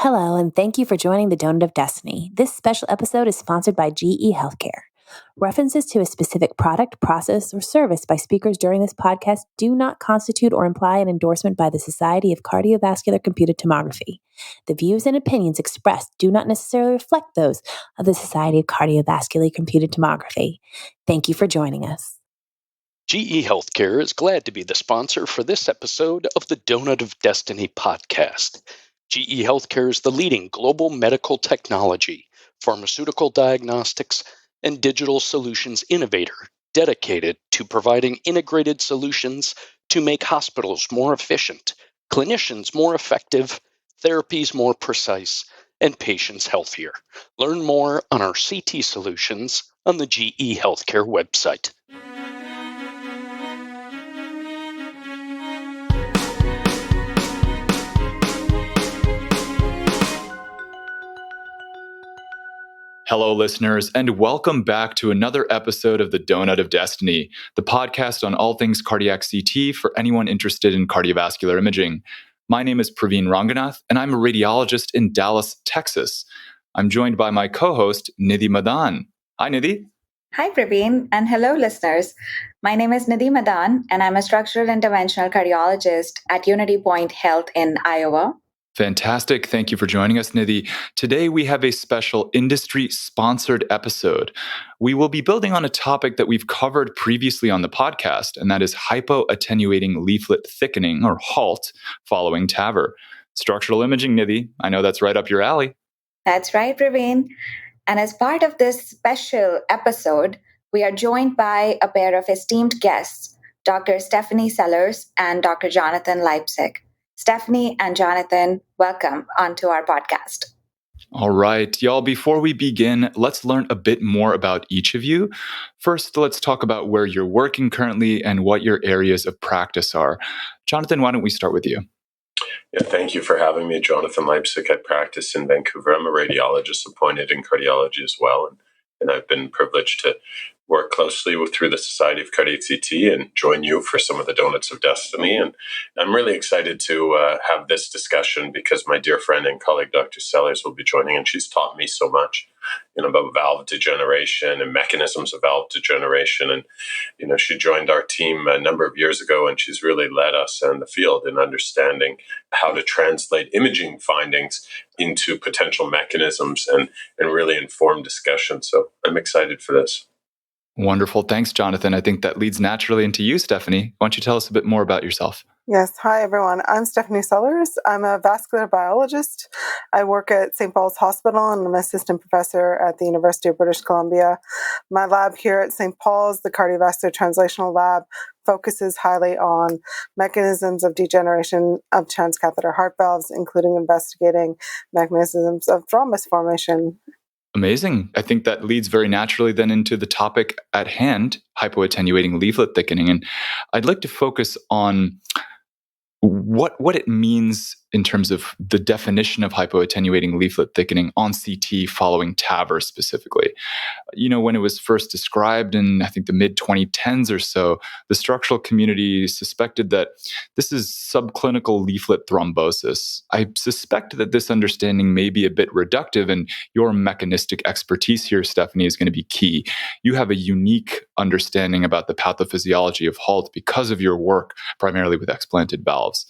Hello, and thank you for joining the Donut of Destiny. This special episode is sponsored by GE HealthCare. References to a specific product, process, or service by speakers during this podcast do not constitute or imply an endorsement by the Society of Cardiovascular Computed Tomography. The views and opinions expressed do not necessarily reflect those of the Society of Cardiovascular Computed Tomography. Thank you for joining us. GE HealthCare is glad to be the sponsor for this episode of the Donut of Destiny podcast. GE HealthCare is the leading global medical technology, pharmaceutical diagnostics, and digital solutions innovator dedicated to providing integrated solutions to make hospitals more efficient, clinicians more effective, therapies more precise, and patients healthier. Learn more on our CT solutions on the GE HealthCare website. Hello, listeners, and welcome back to another episode of the Donut of Destiny, the podcast on all things cardiac CT for anyone interested in cardiovascular imaging. My name is Praveen Ranganath, and I'm a radiologist in Dallas, Texas. I'm joined by my co-host, Nidhi Madan. Hi, Nidhi. Hi, Praveen, and hello, listeners. My name is Nidhi Madan, and I'm a structural interventional cardiologist at Unity Point Health in Iowa. Fantastic. Thank you for joining us, Nidhi. Today, we have a special industry-sponsored episode. We will be building on a topic that we've covered previously on the podcast, and that is hypoattenuating leaflet thickening, or HALT, following TAVR. Structural imaging, Nidhi. I know that's right up your alley. That's right, Praveen. And as part of this special episode, we are joined by a pair of esteemed guests, Dr. Stephanie Sellers and Dr. Jonathan Leipzig. Stephanie and Jonathan, welcome onto our podcast. All right, y'all, before we begin, let's learn a bit more about each of you. First, let's talk about where you're working currently and what your areas of practice are. Jonathan, why don't we start with you? Yeah, thank you for having me. Jonathan Leipzig. I practice in Vancouver. I'm a radiologist appointed in cardiology as well, and I've been privileged to work closely through the Society of Cardiac CT and join you for some of the Donuts of Destiny. And I'm really excited to have this discussion because my dear friend and colleague, Dr. Sellers, will be joining, and she's taught me so much, about valve degeneration and mechanisms of valve degeneration. And, she joined our team a number of years ago, and she's really led us in the field in understanding how to translate imaging findings into potential mechanisms and really inform discussion. So I'm excited for this. Wonderful. Thanks, Jonathan. I think that leads naturally into you, Stephanie. Why don't you tell us a bit more about yourself? Yes. Hi, everyone. I'm Stephanie Sellers. I'm a vascular biologist. I work at St. Paul's Hospital, and I'm an assistant professor at the University of British Columbia. My lab here at St. Paul's, the Cardiovascular Translational Lab, focuses highly on mechanisms of degeneration of transcatheter heart valves, including investigating mechanisms of thrombus formation. Amazing. I think that leads very naturally then into the topic at hand, hypoattenuating leaflet thickening. And I'd like to focus on what it means in terms of the definition of hypoattenuating leaflet thickening on CT following TAVR specifically. When it was first described in, I think, the mid-2010s or so, the structural community suspected that this is subclinical leaflet thrombosis. I suspect that this understanding may be a bit reductive, and your mechanistic expertise here, Stephanie, is going to be key. You have a unique understanding about the pathophysiology of HALT because of your work primarily with explanted valves.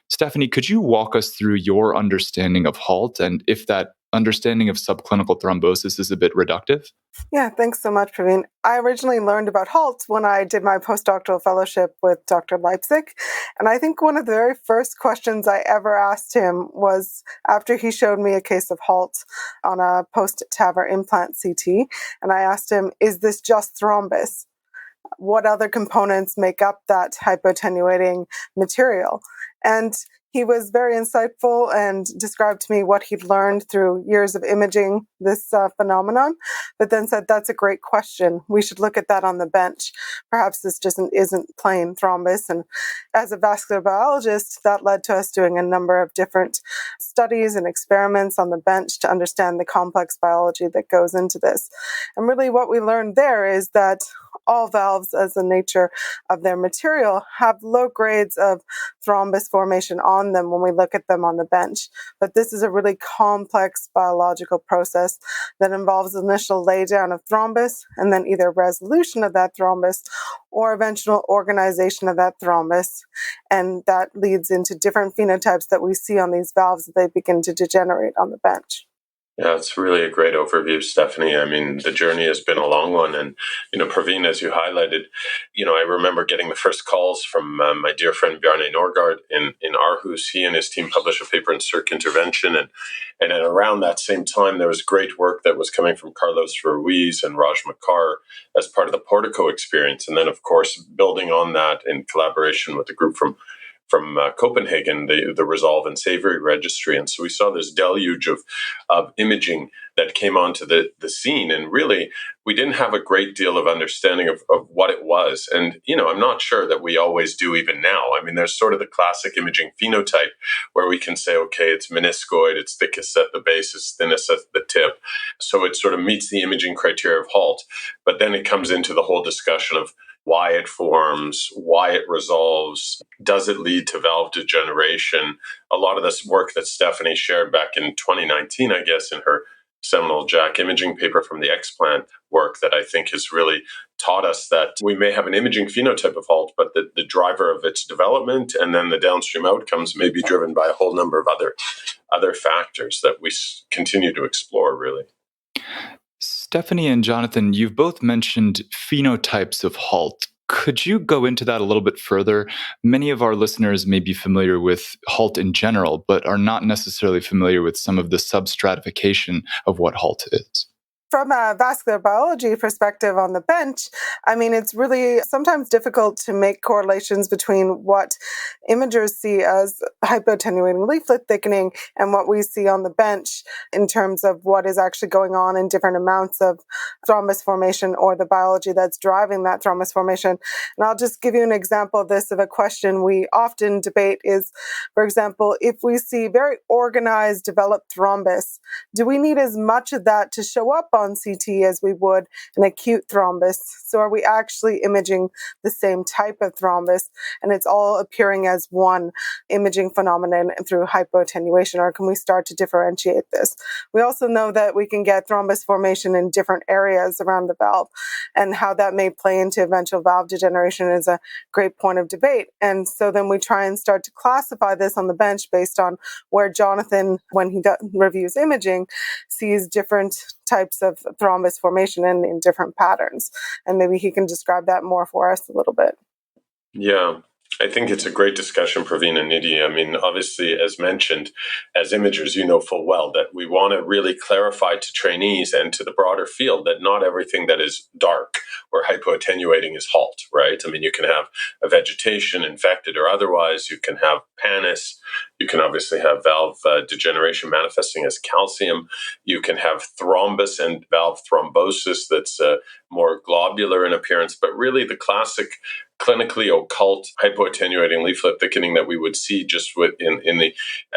Stephanie, could you walk us through your understanding of HALT and if that understanding of subclinical thrombosis is a bit reductive? Yeah, thanks so much, Praveen. I originally learned about HALT when I did my postdoctoral fellowship with Dr. Leipzig. And I think one of the very first questions I ever asked him was after he showed me a case of HALT on a post-TAVR implant CT. And I asked him, is this just thrombus? What other components make up that hypoattenuating material? And he was very insightful and described to me what he'd learned through years of imaging this phenomenon, but then said, that's a great question. We should look at that on the bench. Perhaps this just isn't plain thrombus. And as a vascular biologist, that led to us doing a number of different studies and experiments on the bench to understand the complex biology that goes into this. And really what we learned there is that all valves, as the nature of their material, have low grades of thrombus formation on them when we look at them on the bench. But this is a really complex biological process that involves initial laydown of thrombus and then either resolution of that thrombus or eventual organization of that thrombus. And that leads into different phenotypes that we see on these valves as they begin to degenerate on the bench. Yeah, it's really a great overview, Stephanie. I mean, the journey has been a long one. And, Praveen, as you highlighted, I remember getting the first calls from my dear friend Bjarne Norgard in Aarhus. He and his team published a paper in Circ Intervention. And at around that same time, there was great work that was coming from Carlos Ruiz and Raj Makar as part of the Portico experience. And then, of course, building on that in collaboration with the group from Copenhagen, the Resolve and Savory Registry. And so we saw this deluge of imaging that came onto the scene. And really, we didn't have a great deal of understanding of what it was. And, I'm not sure that we always do even now. I mean, there's sort of the classic imaging phenotype where we can say, okay, it's meniscoid, it's thickest at the base, it's thinnest at the tip. So it sort of meets the imaging criteria of HALT. But then it comes into the whole discussion of why it forms, why it resolves, does it lead to valve degeneration? A lot of this work that Stephanie shared back in 2019, I guess, in her seminal JACC imaging paper from the explant work that I think has really taught us that we may have an imaging phenotype of HALT, but the driver of its development and then the downstream outcomes may be driven by a whole number of other factors that we continue to explore, really. Stephanie and Jonathan, you've both mentioned phenotypes of HALT. Could you go into that a little bit further? Many of our listeners may be familiar with HALT in general, but are not necessarily familiar with some of the substratification of what HALT is. From a vascular biology perspective on the bench, I mean, it's really sometimes difficult to make correlations between what imagers see as hypoattenuating leaflet thickening and what we see on the bench in terms of what is actually going on in different amounts of thrombus formation or the biology that's driving that thrombus formation. And I'll just give you an example of this, of a question we often debate is, for example, if we see very organized developed thrombus, do we need as much of that to show up on CT as we would an acute thrombus? So are we actually imaging the same type of thrombus and it's all appearing as one imaging phenomenon through hypoattenuation, or can we start to differentiate this? We also know that we can get thrombus formation in different areas around the valve, and how that may play into eventual valve degeneration is a great point of debate. And so then we try and start to classify this on the bench based on where Jonathan, when he reviews imaging, sees different types of thrombus formation and in different patterns. And maybe he can describe that more for us a little bit. Yeah. I think it's a great discussion, Praveen and Nidhi. I mean, obviously, as mentioned, as imagers, you know full well that we want to really clarify to trainees and to the broader field that not everything that is dark or hypoattenuating is HALT, right? I mean, you can have a vegetation, infected or otherwise. You can have pannus. You can obviously have valve degeneration manifesting as calcium. You can have thrombus and valve thrombosis that's more globular in appearance. But really, the classic clinically occult hypoattenuating leaflet thickening that we would see just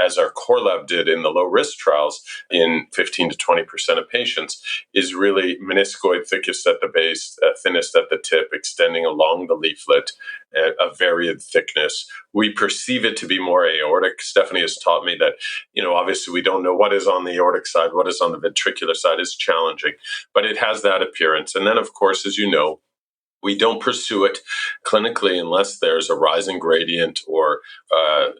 as our core lab did in the low risk trials in 15 to 20% of patients is really meniscoid, thickest at the base, thinnest at the tip, extending along the leaflet, a varied thickness. We perceive it to be more aortic. Stephanie has taught me that, obviously we don't know what is on the aortic side, what is on the ventricular side is challenging, but it has that appearance. And then, of course, as you know, we don't pursue it clinically unless there's a rising gradient or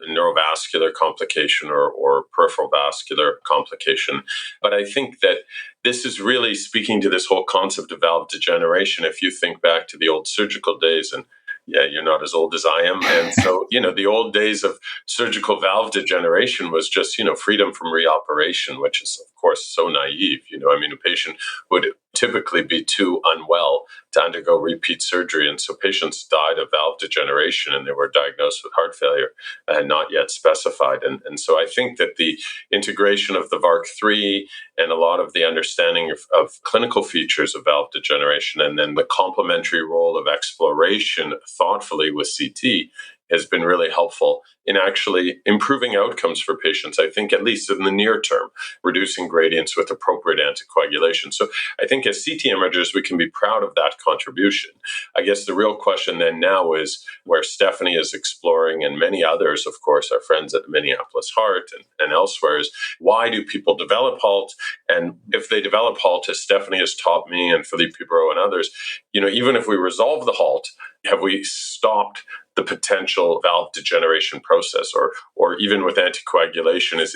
neurovascular complication or peripheral vascular complication. But I think that this is really speaking to this whole concept of valve degeneration. If you think back to the old surgical days, and yeah, you're not as old as I am. And so, the old days of surgical valve degeneration was just, freedom from reoperation, which is, of course, so naive. A patient would typically be too unwell to undergo repeat surgery. And so patients died of valve degeneration and they were diagnosed with heart failure and not yet specified. And so I think that the integration of the VARC3 and a lot of the understanding of clinical features of valve degeneration and then the complementary role of exploration thoughtfully with CT has been really helpful in actually improving outcomes for patients, I think, at least in the near term, reducing gradients with appropriate anticoagulation. So I think as CT imagers, we can be proud of that contribution. I guess the real question then now is where Stephanie is exploring, and many others, of course, our friends at Minneapolis Heart and elsewhere, is why do people develop HALT? And if they develop HALT, as Stephanie has taught me and Philippe Pibreau and others, even if we resolve the HALT, have we stopped the potential valve degeneration process, or even with anticoagulation, is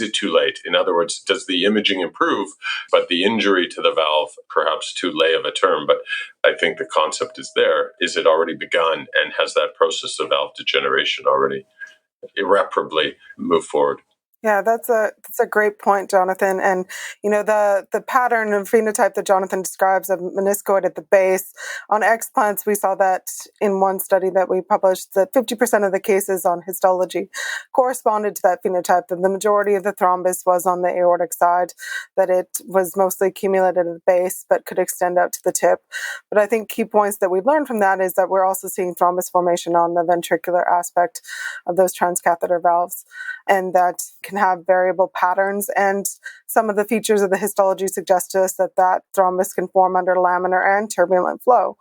it too late? In other words, does the imaging improve, but the injury to the valve perhaps too late of a term? But I think the concept is there. Is it already begun, and has that process of valve degeneration already irreparably moved forward? Yeah, that's a great point, Jonathan. And the pattern and phenotype that Jonathan describes of meniscoid at the base on explants, we saw that in one study that we published, that 50% of the cases on histology corresponded to that phenotype. That the majority of the thrombus was on the aortic side, that it was mostly accumulated at the base but could extend out to the tip. But I think key points that we learned from that is that we're also seeing thrombus formation on the ventricular aspect of those transcatheter valves, and that can have variable patterns, and some of the features of the histology suggest to us that thrombus can form under laminar and turbulent flow.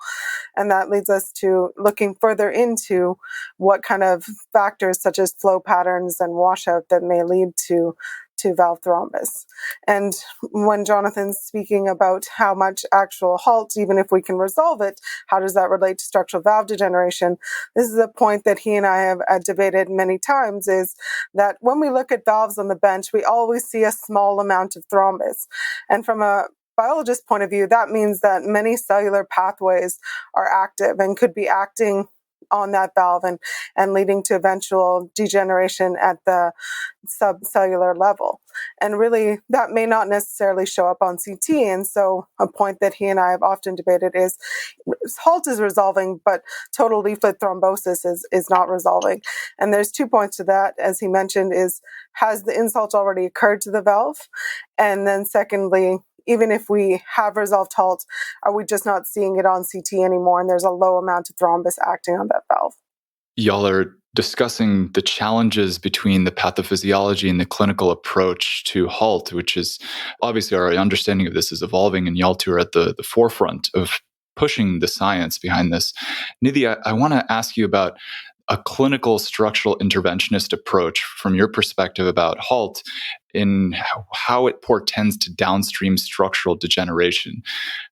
And that leads us to looking further into what kind of factors such as flow patterns and washout that may lead to valve thrombus. And when Jonathan's speaking about how much actual HALT, even if we can resolve it, how does that relate to structural valve degeneration? This is a point that he and I have debated many times, is that when we look at valves on the bench, we always see a small amount of thrombus. And from a biologist point of view, that means that many cellular pathways are active and could be acting on that valve and leading to eventual degeneration at the subcellular level. And really, that may not necessarily show up on CT. And so a point that he and I have often debated is HALT is resolving, but total leaflet thrombosis is not resolving. And there's 2 points to that, as he mentioned, is has the insult already occurred to the valve? And then secondly, even if we have resolved HALT, are we just not seeing it on CT anymore, and there's a low amount of thrombus acting on that valve? Y'all are discussing the challenges between the pathophysiology and the clinical approach to HALT, which is obviously our understanding of this is evolving, and y'all two are at the forefront of pushing the science behind this. Nidhi, I want to ask you about a clinical structural interventionist approach from your perspective about HALT in how it portends to downstream structural degeneration.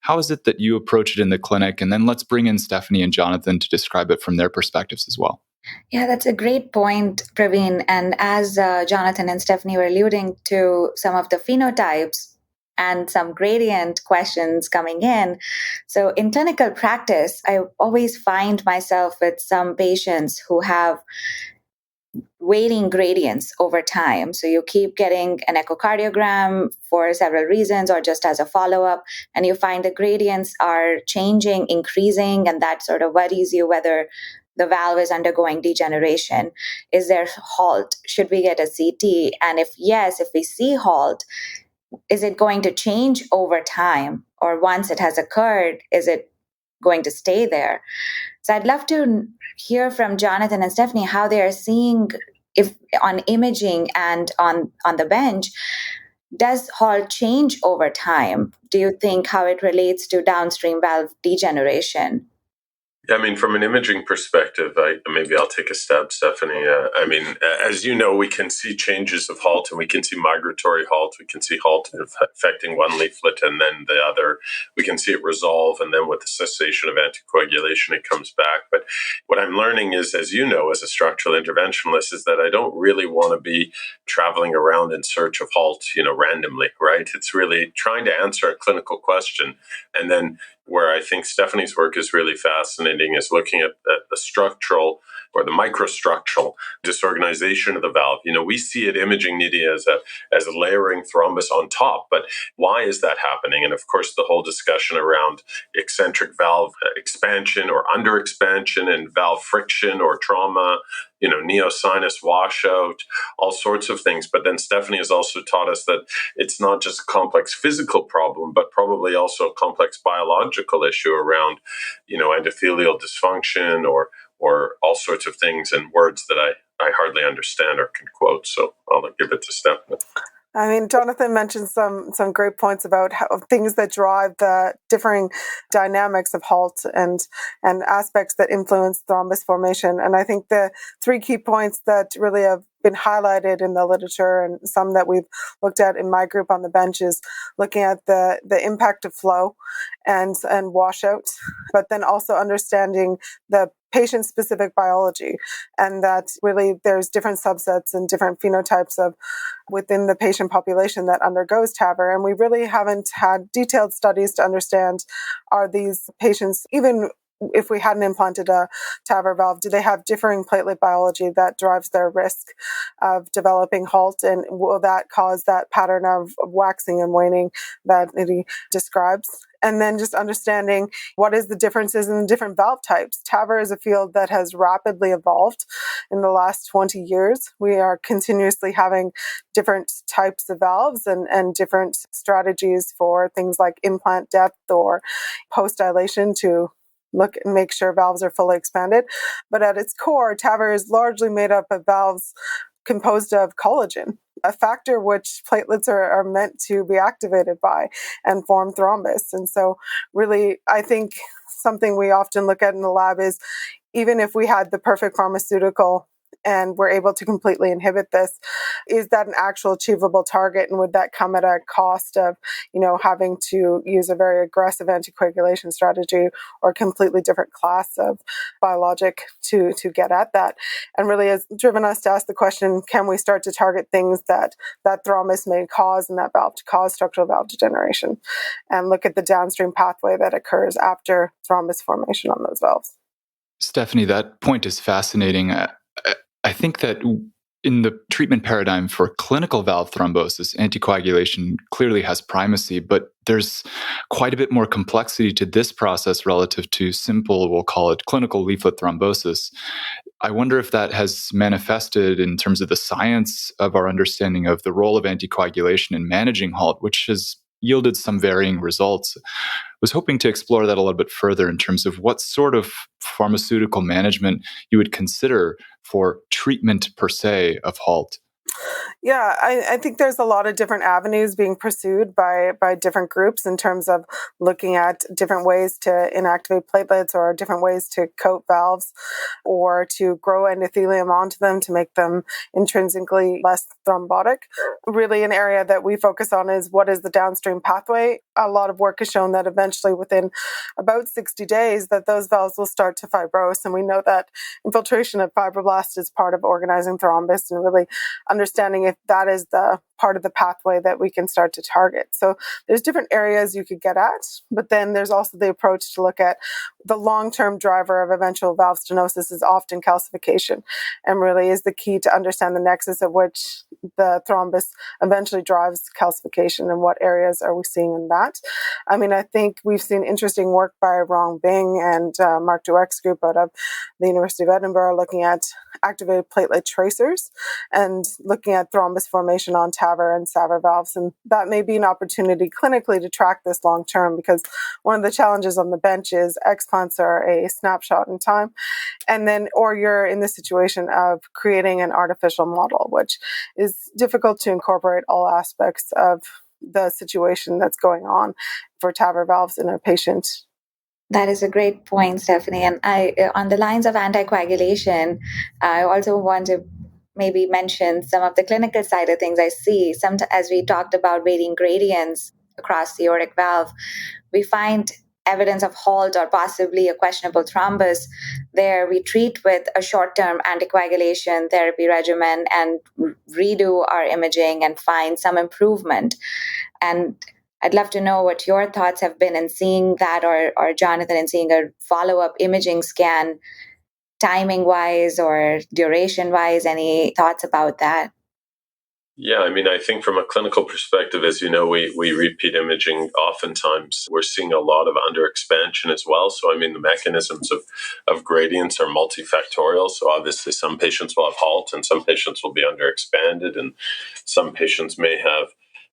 How is it that you approach it in the clinic? And then let's bring in Stephanie and Jonathan to describe it from their perspectives as well. Yeah, that's a great point, Praveen. And as Jonathan and Stephanie were alluding to some of the phenotypes and some gradient questions coming in. So in clinical practice, I always find myself with some patients who have weighting gradients over time. So you keep getting an echocardiogram for several reasons or just as a follow-up, and you find the gradients are changing, increasing, and that sort of worries you whether the valve is undergoing degeneration. Is there HALT? Should we get a CT? And if yes, if we see HALT, is it going to change over time? Or once it has occurred, is it going to stay there? So I'd love to hear from Jonathan and Stephanie how they are seeing, if on imaging and on the bench, does HALT change over time? Do you think how it relates to downstream valve degeneration? Yeah, I mean, from an imaging perspective, maybe I'll take a stab, Stephanie. As you know, we can see changes of HALT, and we can see migratory HALT. We can see HALT affecting one leaflet and then the other. We can see it resolve, and then with the cessation of anticoagulation, it comes back. But what I'm learning is, as you know, as a structural interventionalist, is that I don't really want to be traveling around in search of HALT, randomly, right? It's really trying to answer a clinical question, and then where I think Stephanie's work is really fascinating is looking at the structural or the microstructural disorganization of the valve. We see it imaging, Nidhi, as a layering thrombus on top, but why is that happening? And of course, the whole discussion around eccentric valve expansion or under expansion and valve friction or trauma, neosinus washout, all sorts of things. But then Stephanie has also taught us that it's not just a complex physical problem, but probably also a complex biological issue around, endothelial dysfunction or or all sorts of things and words that I hardly understand or can quote. So I'll give it to Stephanie. I mean, Jonathan mentioned some great points about how things that drive the differing dynamics of HALT and aspects that influence thrombus formation. And I think the three key points that really have been highlighted in the literature and some that we've looked at in my group on the bench is looking at the impact of flow and washout, but then also understanding the patient-specific biology, and that really there's different subsets and different phenotypes of within the patient population that undergoes TAVR. And we really haven't had detailed studies to understand, are these patients, even if we hadn't implanted a TAVR valve, do they have differing platelet biology that drives their risk of developing HALT? And will that cause that pattern of waxing and waning that he describes? And then just understanding what is the differences in the different valve types. TAVR is a field that has rapidly evolved in the last 20 years. We are continuously having different types of valves and different strategies for things like implant depth or post-dilation to look and make sure valves are fully expanded. But at its core, TAVR is largely made up of valves composed of collagen, a factor which platelets are meant to be activated by and form thrombus. And so really, I think something we often look at in the lab is, even if we had the perfect pharmaceutical and we're able to completely inhibit this, is that an actual achievable target? And would that come at a cost of, having to use a very aggressive anticoagulation strategy or a completely different class of biologic to get at that? And really has driven us to ask the question, can we start to target things that thrombus may cause and that valve to cause structural valve degeneration, and look at the downstream pathway that occurs after thrombus formation on those valves? Stephanie, that point is fascinating. I think that in the treatment paradigm for clinical valve thrombosis, anticoagulation clearly has primacy, but there's quite a bit more complexity to this process relative to simple, we'll call it clinical leaflet thrombosis. I wonder if that has manifested in terms of the science of our understanding of the role of anticoagulation in managing HALT, which has yielded some varying results. I was hoping to explore that a little bit further in terms of what sort of pharmaceutical management you would consider for treatment per se of HALT. Yeah, I think there's a lot of different avenues being pursued by different groups in terms of looking at different ways to inactivate platelets or different ways to coat valves or to grow endothelium onto them to make them intrinsically less thrombotic. Really, an area that we focus on is what is the downstream pathway. A lot of work has shown that eventually within about 60 days that those valves will start to fibrose. And we know that infiltration of fibroblasts is part of organizing thrombus, and really understanding if that is the part of the pathway that we can start to target. So there's different areas you could get at, but then there's also the approach to look at the long-term driver of eventual valve stenosis is often calcification, and really is the key to understand the nexus at which the thrombus eventually drives calcification and what areas are we seeing in that. I mean, I think we've seen interesting work by Rong Bing and Mark Dweck's group out of the University of Edinburgh looking at activated platelet tracers and looking at thrombus formation on TAVR and SAVR valves. And that may be an opportunity clinically to track this long term, because one of the challenges on the bench is explants are a snapshot in time. And then, or you're in the situation of creating an artificial model, which is difficult to incorporate all aspects of the situation that's going on for TAVR valves in a patient. That is a great point, Stephanie. And on the lines of anticoagulation, I also want to maybe mention some of the clinical side of things I see. As we talked about rating gradients across the aortic valve, we find evidence of HALT or possibly a questionable thrombus. There we treat with a short-term anticoagulation therapy regimen and redo our imaging and find some improvement. And I'd love to know what your thoughts have been in seeing that, or Jonathan, in seeing a follow-up imaging scan, timing-wise or duration-wise. Any thoughts about that? Yeah, I mean, I think from a clinical perspective, as you know, we repeat imaging. Oftentimes, we're seeing a lot of underexpansion as well. So, I mean, the mechanisms of gradients are multifactorial. So, obviously, some patients will have HALT and some patients will be underexpanded, and some patients may have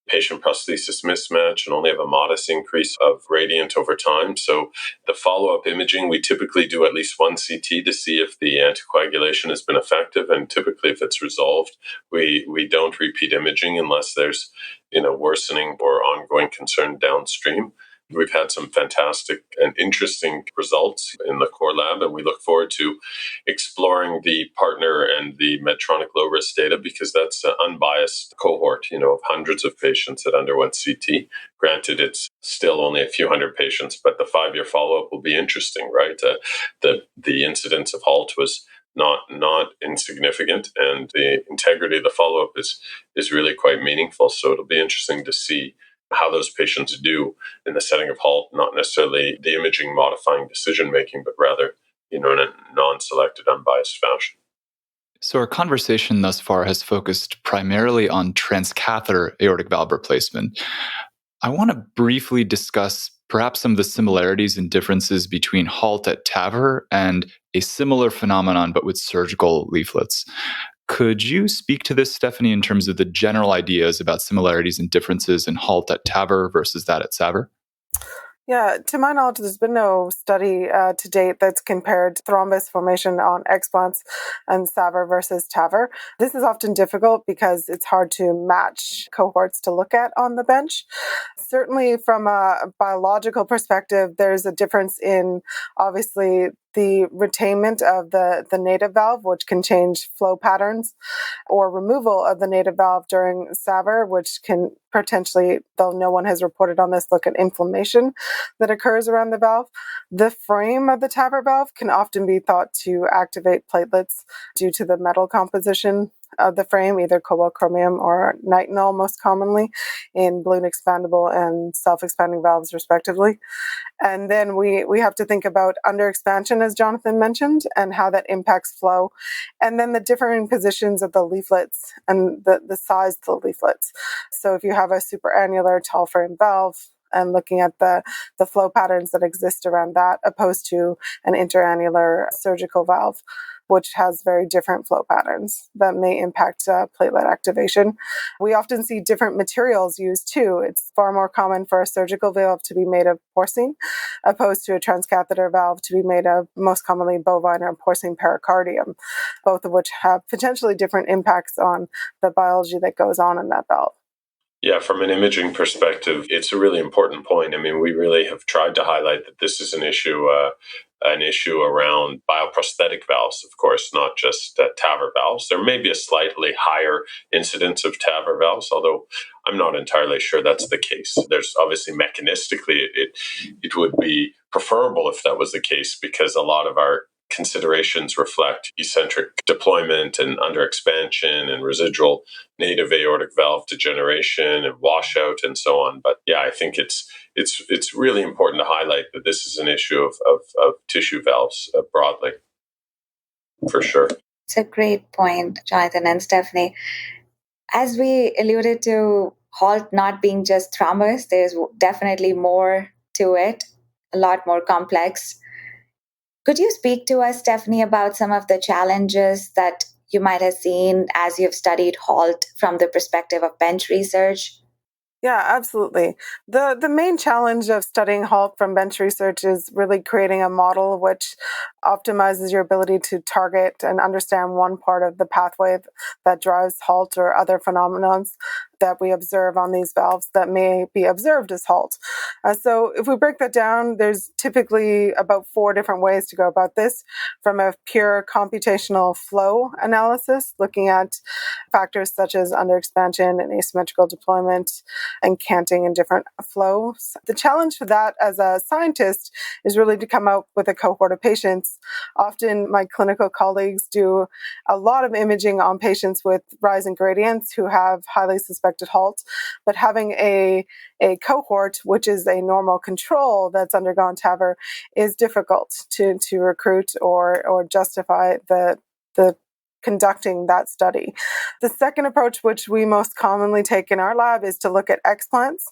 patient prosthesis mismatch and only have a modest increase of gradient over time. So the follow-up imaging, we typically do at least one CT to see if the anticoagulation has been effective. And typically if it's resolved, we don't repeat imaging unless there's worsening or ongoing concern downstream. We've had some fantastic and interesting results in the core lab, and we look forward to exploring the partner and the Medtronic low-risk data because that's an unbiased cohort, of hundreds of patients that underwent CT. Granted, it's still only a few hundred patients, but the 5-year follow-up will be interesting, right? The incidence of HALT was not insignificant, and the integrity of the follow-up is really quite meaningful. So it'll be interesting to see how those patients do in the setting of HALT, not necessarily the imaging modifying decision making, but rather, in a non-selected, unbiased fashion. So our conversation thus far has focused primarily on transcatheter aortic valve replacement. I want to briefly discuss perhaps some of the similarities and differences between HALT at TAVR and a similar phenomenon, but with surgical leaflets. Could you speak to this, Stephanie, in terms of the general ideas about similarities and differences in HALT at TAVR versus that at SAVR? Yeah, to my knowledge, there's been no study to date that's compared thrombus formation on explants and SAVR versus TAVR. This is often difficult because it's hard to match cohorts to look at on the bench. Certainly from a biological perspective, there's a difference in, obviously, the retainment of the native valve, which can change flow patterns, or removal of the native valve during SAVR, which can potentially, though no one has reported on this, look at inflammation that occurs around the valve. The frame of the TAVR valve can often be thought to activate platelets due to the metal composition of the frame, either cobalt chromium or nitinol most commonly in balloon expandable and self-expanding valves respectively. And then we have to think about underexpansion, as Jonathan mentioned, and how that impacts flow. And then the differing positions of the leaflets and the size of the leaflets. So if you have a superannular tall frame valve, and looking at the flow patterns that exist around that, opposed to an interannular surgical valve, which has very different flow patterns that may impact platelet activation. We often see different materials used too. It's far more common for a surgical valve to be made of porcine, opposed to a transcatheter valve to be made of most commonly bovine or porcine pericardium, both of which have potentially different impacts on the biology that goes on in that valve. Yeah, from an imaging perspective, it's a really important point. I mean, we really have tried to highlight that this is an issue around bioprosthetic valves, of course, not just TAVR valves. There may be a slightly higher incidence of TAVR valves, although I'm not entirely sure that's the case. There's obviously mechanistically, it would be preferable if that was the case, because a lot of our considerations reflect eccentric deployment and underexpansion and residual native aortic valve degeneration and washout and so on. But yeah, I think it's really important to highlight that this is an issue of tissue valves broadly, for sure. It's a great point, Jonathan and Stephanie. As we alluded to, HALT not being just thrombus, there's definitely more to it, a lot more complex. Could you speak to us, Stephanie, about some of the challenges that you might have seen as you've studied HALT from the perspective of bench research? Yeah, absolutely. The main challenge of studying HALT from bench research is really creating a model which optimizes your ability to target and understand one part of the pathway that drives HALT or other phenomena that we observe on these valves that may be observed as HALT. So if we break that down, there's typically about 4 different ways to go about this, from a pure computational flow analysis, looking at factors such as underexpansion and asymmetrical deployment and canting in different flows. The challenge for that as a scientist is really to come out with a cohort of patients. Often my clinical colleagues do a lot of imaging on patients with rising gradients who have highly suspected HALT, but having a cohort, which is a normal control that's undergone TAVR, is difficult to recruit or justify the conducting that study. The second approach, which we most commonly take in our lab, is to look at explants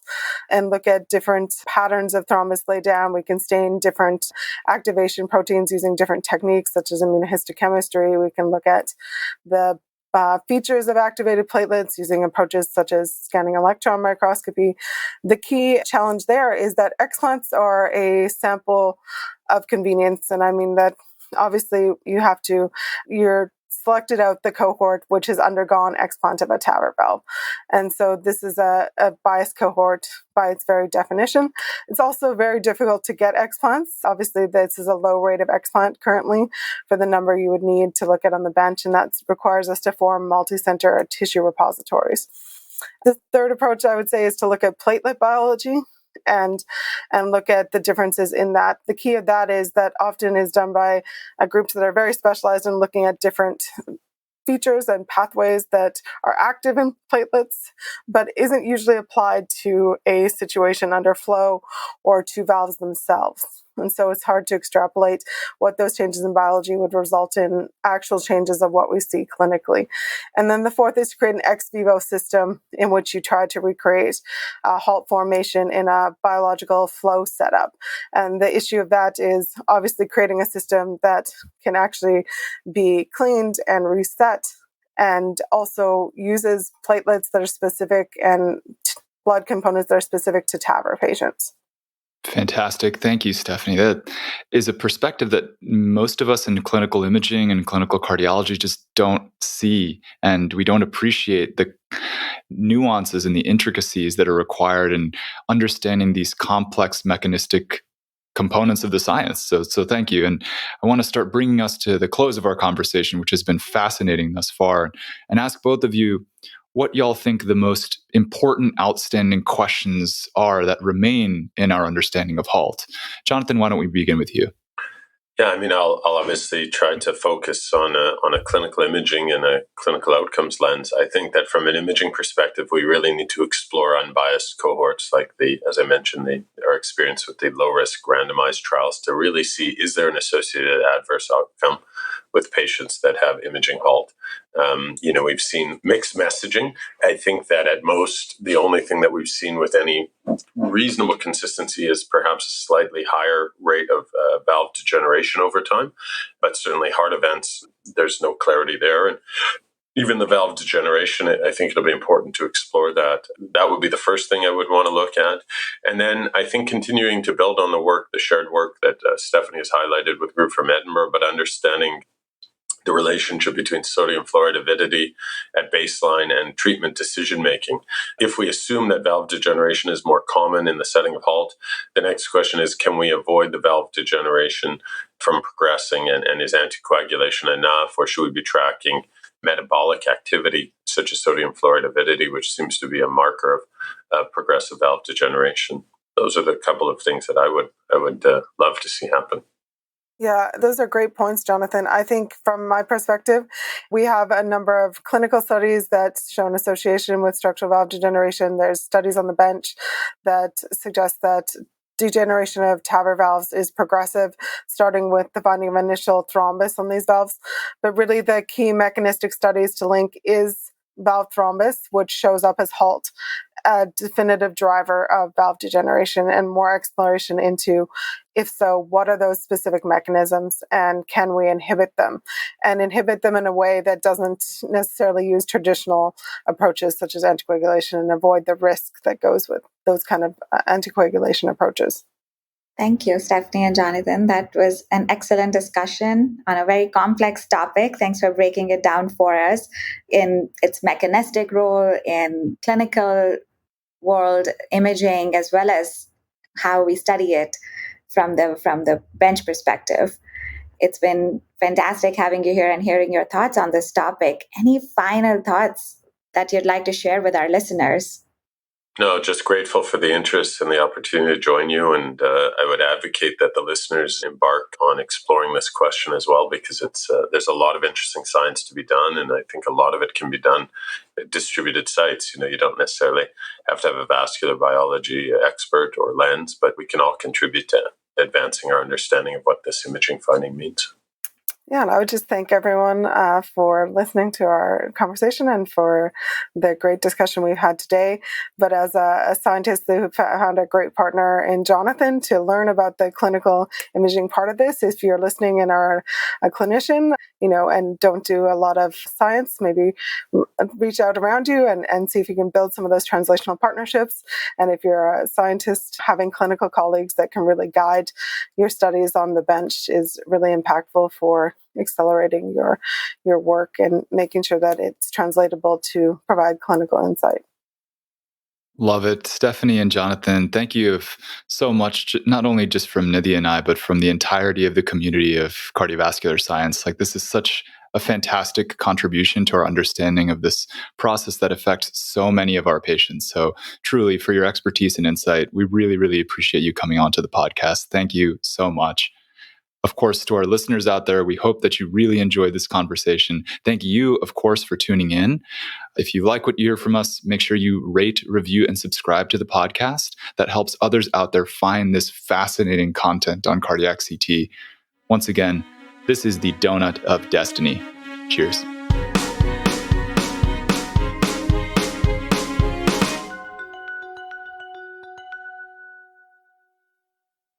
and look at different patterns of thrombus laid down. We can stain different activation proteins using different techniques, such as immunohistochemistry. We can look at the features of activated platelets using approaches such as scanning electron microscopy. The key challenge there is that explants are a sample of convenience. And I mean that obviously you're selected out the cohort which has undergone explant of a TAVR valve. And so this is a biased cohort by its very definition. It's also very difficult to get explants. Obviously, this is a low rate of explant currently for the number you would need to look at on the bench, and that requires us to form multi-center tissue repositories. The third approach I would say is to look at platelet biology and look at the differences in that. The key of that is that often is done by groups that are very specialized in looking at different features and pathways that are active in platelets, but isn't usually applied to a situation under flow or to valves themselves. And so it's hard to extrapolate what those changes in biology would result in actual changes of what we see clinically. And then the fourth is to create an ex vivo system in which you try to recreate HALT formation in a biological flow setup. And the issue of that is obviously creating a system that can actually be cleaned and reset and also uses platelets that are specific and blood components that are specific to TAVR patients. Fantastic. Thank you, Stephanie. That is a perspective that most of us in clinical imaging and clinical cardiology just don't see, and we don't appreciate the nuances and the intricacies that are required in understanding these complex mechanistic components of the science. So thank you. And I want to start bringing us to the close of our conversation, which has been fascinating thus far, and ask both of you what y'all think the most important outstanding questions are that remain in our understanding of HALT. Jonathan, why don't we begin with you? Yeah, I mean, I'll obviously try to focus on a clinical imaging and a clinical outcomes lens. I think that from an imaging perspective, we really need to explore unbiased cohorts like as I mentioned, our experience with the low-risk randomized trials to really see, is there an associated adverse outcome with patients that have imaging HALT? We've seen mixed messaging. I think that at most, the only thing that we've seen with any reasonable consistency is perhaps a slightly higher rate of valve degeneration over time, but certainly heart events, there's no clarity there. And even the valve degeneration, I think it'll be important to explore that. That would be the first thing I would want to look at. And then I think continuing to build on the shared work that Stephanie has highlighted with group from Edinburgh, but understanding the relationship between sodium fluoride avidity at baseline and treatment decision-making. If we assume that valve degeneration is more common in the setting of HALT, the next question is, can we avoid the valve degeneration from progressing, and is anticoagulation enough, or should we be tracking metabolic activity such as sodium fluoride avidity, which seems to be a marker of progressive valve degeneration? Those are the couple of things that I would love to see happen. Yeah, those are great points, Jonathan. I think from my perspective, we have a number of clinical studies that show an association with structural valve degeneration. There's studies on the bench that suggest that degeneration of TAVR valves is progressive, starting with the finding of initial thrombus on these valves. But really the key mechanistic studies to link is valve thrombus, which shows up as HALT, a definitive driver of valve degeneration, and more exploration into, if so, what are those specific mechanisms and can we inhibit them? And inhibit them in a way that doesn't necessarily use traditional approaches such as anticoagulation and avoid the risk that goes with those kind of anticoagulation approaches. Thank you, Stephanie and Jonathan. That was an excellent discussion on a very complex topic. Thanks for breaking it down for us in its mechanistic role in clinical world imaging, as well as how we study it from the bench perspective. It's been fantastic having you here and hearing your thoughts on this topic. Any final thoughts that you'd like to share with our listeners? No, just grateful for the interest and the opportunity to join you. And I would advocate that the listeners embark on exploring this question as well, because there's a lot of interesting science to be done. And I think a lot of it can be done at distributed sites. You don't necessarily have to have a vascular biology expert or lens, but we can all contribute to advancing our understanding of what this imaging finding means. Yeah, and I would just thank everyone for listening to our conversation and for the great discussion we've had today. But as a scientist who found a great partner in Jonathan to learn about the clinical imaging part of this, if you're listening and are a clinician, and don't do a lot of science, maybe reach out around you and see if you can build some of those translational partnerships. And if you're a scientist, having clinical colleagues that can really guide your studies on the bench is really impactful for accelerating your work and making sure that it's translatable to provide clinical insight. Love it. Stephanie and Jonathan, thank you so much, not only just from Nidhi and I, but from the entirety of the community of cardiovascular science. This is such a fantastic contribution to our understanding of this process that affects so many of our patients. So truly, for your expertise and insight, we really, really appreciate you coming onto the podcast. Thank you so much. Of course, to our listeners out there, we hope that you really enjoyed this conversation. Thank you, of course, for tuning in. If you like what you hear from us, make sure you rate, review, and subscribe to the podcast. That helps others out there find this fascinating content on cardiac CT. Once again, this is the Donut of Destiny. Cheers.